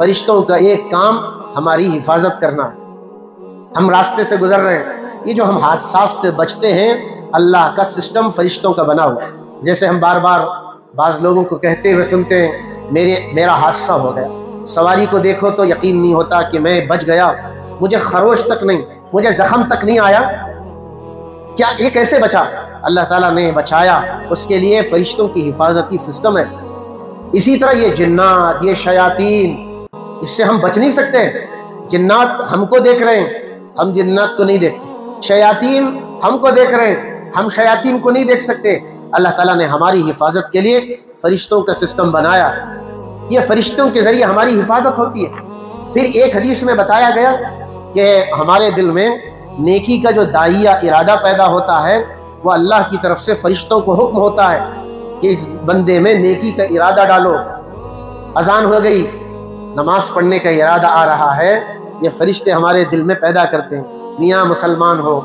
فرشتوں کا ایک کام ہماری حفاظت کرنا ہے۔ ہم راستے سے گزر رہے ہیں، یہ جو ہم حادثات سے بچتے ہیں، اللہ کا سسٹم فرشتوں کا بنا ہوا ہے۔ جیسے ہم بار بار بعض لوگوں کو کہتے ہوئے سنتے ہیں، میرا حادثہ ہو گیا، سواری کو دیکھو تو یقین نہیں ہوتا کہ میں بچ گیا، مجھے خروش تک نہیں، مجھے زخم تک نہیں آیا، کیا یہ کیسے بچا؟ اللہ تعالیٰ نے بچایا، اس کے لیے فرشتوں کی حفاظتی سسٹم ہے۔ اسی طرح یہ جنات، یہ شیاطین، اس سے ہم بچ نہیں سکتے۔ جنات ہم کو دیکھ رہے ہیں، ہم جنات کو نہیں دیکھتے، شیاطین ہم کو دیکھ رہے ہیں، ہم شیاطین کو نہیں دیکھ سکتے۔ اللہ تعالیٰ نے ہماری حفاظت کے لیے فرشتوں کا سسٹم بنایا، یہ فرشتوں کے ذریعے ہماری حفاظت ہوتی ہے۔ پھر ایک حدیث میں بتایا گیا کہ ہمارے دل میں نیکی کا جو داعیہ ارادہ پیدا ہوتا ہے، وہ اللہ کی طرف سے فرشتوں کو حکم ہوتا ہے کہ اس بندے میں نیکی کا ارادہ ڈالو۔ اذان ہو گئی، نماز پڑھنے کا ارادہ آ رہا ہے، یہ فرشتے ہمارے دل میں پیدا کرتے ہیں، میاں مسلمان ہو،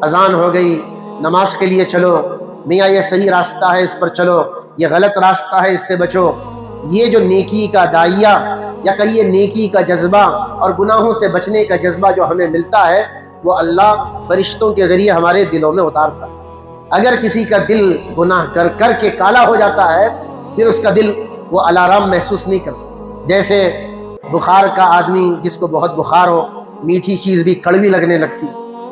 اذان ہو گئی، نماز کے لیے چلو، میاں یہ صحیح راستہ ہے اس پر چلو، یہ غلط راستہ ہے اس سے بچو۔ یہ جو نیکی کا داعیہ یا کہیے نیکی کا جذبہ اور گناہوں سے بچنے کا جذبہ جو ہمیں ملتا ہے، وہ اللہ فرشتوں کے ذریعے ہمارے دلوں میں اتارتا ہے۔ اگر کسی کا دل گناہ کر کر کے کالا ہو جاتا ہے، پھر اس کا دل وہ الارام محسوس نہیں کرتا۔ جیسے بخار کا آدمی جس کو بہت بخار ہو، میٹھی چیز بھی کڑوی لگنے لگتی،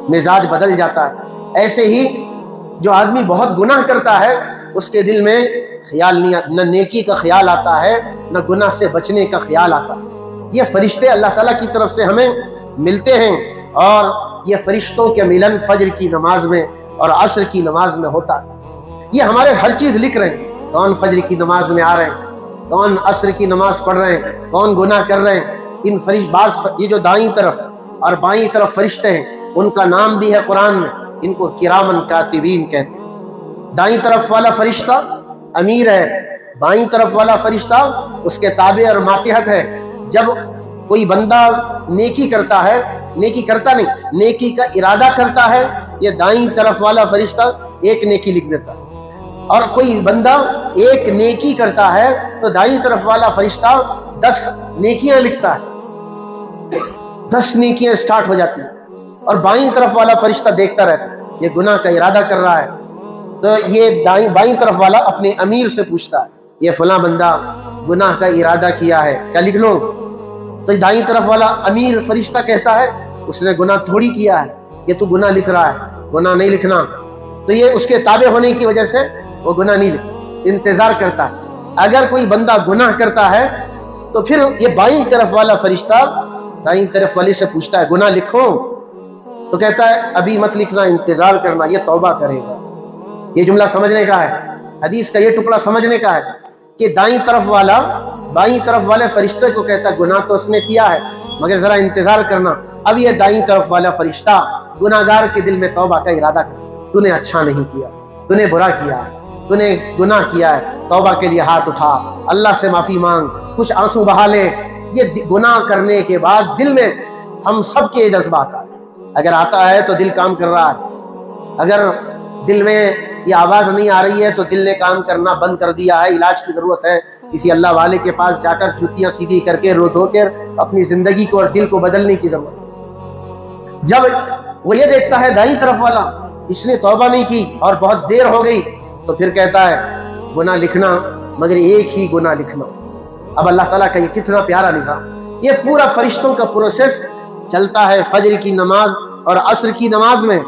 مزاج بدل جاتا ہے۔ ایسے ہی جو آدمی بہت گناہ کرتا ہے، اس کے دل میں خیال نہیں آتا، نہ نیکی کا خیال آتا ہے، نہ گناہ سے بچنے کا خیال آتا ہے۔ یہ فرشتے اللہ تعالیٰ کی طرف سے ہمیں ملتے ہیں، اور یہ فرشتوں کے ملن فجر کی نماز میں اور عصر کی نماز میں ہوتا ہے۔ یہ ہمارے ہر چیز لکھ رہے ہیں، کون فجر کی نماز میں آ رہے ہیں، کون عصر کی نماز پڑھ رہے ہیں، کون گناہ کر رہے ہیں۔ ان یہ جو دائیں طرف اور بائیں طرف فرشتے ہیں، ان کا نام بھی ہے قرآن میں، ان کو کرامن کاتبین کہتے ہیں۔ دائیں طرف والا فرشتہ امیر ہے، بائیں طرف والا فرشتہ اس کے تابع اور ماتحت ہے۔ جب کوئی بندہ نیکی کرتا ہے، نیکی کرتا نہیں، نیکی کا ارادہ کرتا ہے، یہ دائیں طرف والا فرشتہ ایک نیکی لکھ دیتا ہے۔ اور کوئی بندہ ایک نیکی کرتا ہے تو دائیں طرف والا فرشتہ 10 نیکیاں لکھتا ہے، 10 نیکیاں سٹارٹ ہو جاتی ہیں۔ اور بائیں طرف والا فرشتہ دیکھتا رہتا ہے، یہ گناہ کا ارادہ کر رہا ہے، تو یہ بائیں طرف والا اپنے امیر سے پوچھتا ہے، یہ فلاں بندہ گناہ کا ارادہ کیا ہے، کیا لکھ لوں؟ تو دائیں طرف والا امیر فرشتہ کہتا ہے، اس نے گناہ تھوڑی کیا ہے، یہ تو گناہ لکھ رہا ہے، گناہ نہیں لکھنا۔ تو یہ اس کے تابع ہونے کی وجہ سے وہ گناہ نہیں لکھتا، انتظار کرتا ہے۔ اگر کوئی بندہ گناہ کرتا ہے تو پھر یہ بائیں طرف والا فرشتہ دائیں طرف والے سے پوچھتا ہے، گناہ لکھوں؟ تو کہتا ہے ابھی مت لکھنا، انتظار کرنا، یہ توبہ کرے گا۔ یہ جملہ سمجھنے کا ہے، حدیث کا یہ ٹکڑا سمجھنے کا ہے کہ دائیں طرف والا بائیں طرف والے فرشتے کو کہتا ہے گناہ تو اس نے کیا ہے، مگر ذرا انتظار کرنا۔ اب یہ دائیں طرف والا فرشتہ گناہگار کے دل میں توبہ کا ارادہ کرتا، تو نے اچھا نہیں کیا، تو نے برا کیا ہے، تو نے گناہ کیا ہے، توبہ کے لیے ہاتھ اٹھا، اللہ سے معافی مانگ، کچھ آنسو بہا لے۔ یہ گناہ کرنے کے بعد دل میں ہم سب کے جذبہ آتا ہے، اگر آتا ہے تو دل کام کر رہا ہے، اگر دل میں یہ آواز نہیں آ رہی ہے تو دل نے کام کرنا بند کر دیا ہے، علاج کی ضرورت ہے، کسی اللہ والے کے پاس جا کر جوتیاں سیدھی کر کے رو دھو کر اپنی زندگی کو اور دل کو بدلنے کی ضرورت ہے۔ جب وہ یہ دیکھتا ہے دائیں طرف والا اس نے توبہ نہیں کی اور بہت دیر ہو گئی، تو پھر کہتا ہے گناہ لکھنا، مگر ایک ہی گناہ لکھنا۔ اب اللہ تعالیٰ کا یہ کتنا پیارا نظام، یہ پورا فرشتوں کا پروسیس چلتا ہے فجر کی نماز اور عصر کی نماز میں۔